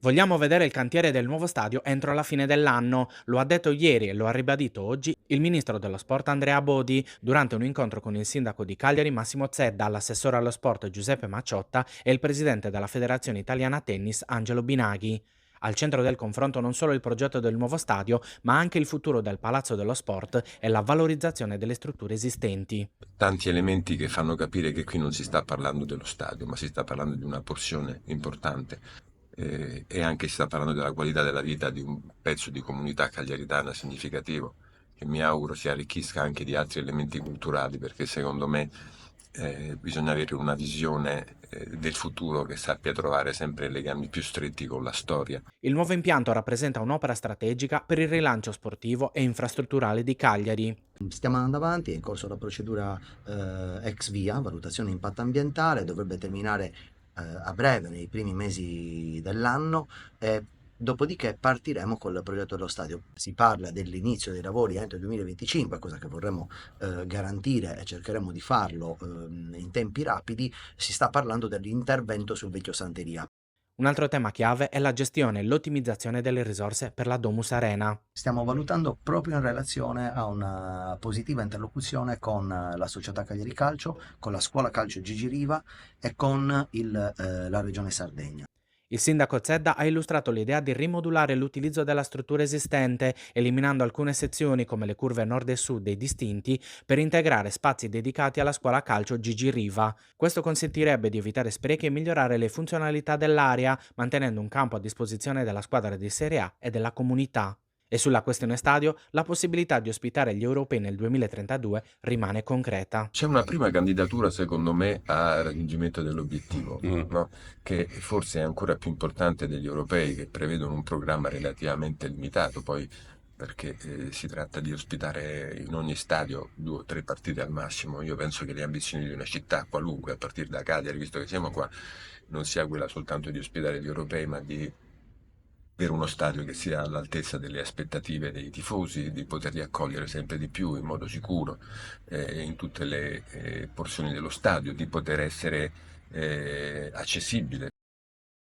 Vogliamo vedere il cantiere del nuovo stadio entro la fine dell'anno, lo ha detto ieri e lo ha ribadito oggi il ministro dello sport Andrea Bodi durante un incontro con il sindaco di Cagliari Massimo Zedda, l'assessore allo sport Giuseppe Macciotta e il presidente della Federazione Italiana Tennis Angelo Binaghi. Al centro del confronto non solo il progetto del nuovo stadio, ma anche il futuro del Palazzo dello Sport e la valorizzazione delle strutture esistenti. Tanti elementi che fanno capire che qui non si sta parlando dello stadio, ma si sta parlando di una porzione importante e anche si sta parlando della qualità della vita di un pezzo di comunità cagliaritana significativo, che mi auguro si arricchisca anche di altri elementi culturali, perché secondo me bisogna avere una visione del futuro che sappia trovare sempre legami più stretti con la storia. Il nuovo impianto rappresenta un'opera strategica per il rilancio sportivo e infrastrutturale di Cagliari. Stiamo andando avanti, è in corso la procedura ex via, valutazione impatto ambientale, dovrebbe terminare a breve, nei primi mesi dell'anno, e dopodiché partiremo col progetto dello stadio. Si parla dell'inizio dei lavori entro il 2025, cosa che vorremmo garantire e cercheremo di farlo in tempi rapidi. Si sta parlando dell'intervento sul vecchio Santeria. Un altro tema chiave è la gestione e l'ottimizzazione delle risorse per la Domus Arena. Stiamo valutando proprio in relazione a una positiva interlocuzione con la società Cagliari Calcio, con la scuola calcio Gigi Riva e con la regione Sardegna. Il sindaco Zedda ha illustrato l'idea di rimodulare l'utilizzo della struttura esistente, eliminando alcune sezioni come le curve nord e sud dei distinti, per integrare spazi dedicati alla scuola calcio Gigi Riva. Questo consentirebbe di evitare sprechi e migliorare le funzionalità dell'area, mantenendo un campo a disposizione della squadra di Serie A e della comunità. E sulla questione stadio, la possibilità di ospitare gli europei nel 2032 rimane concreta. C'è una prima candidatura, secondo me, a raggiungimento dell'obiettivo, Mm. no? Che forse è ancora più importante degli europei, che prevedono un programma relativamente limitato, poi perché si tratta di ospitare in ogni stadio 2 o 3 partite al massimo. Io penso che le ambizioni di una città qualunque, a partire da Cagliari, visto che siamo qua, non sia quella soltanto di ospitare gli europei, ma di avere uno stadio che sia all'altezza delle aspettative dei tifosi, di poterli accogliere sempre di più in modo sicuro in tutte le porzioni dello stadio, di poter essere accessibile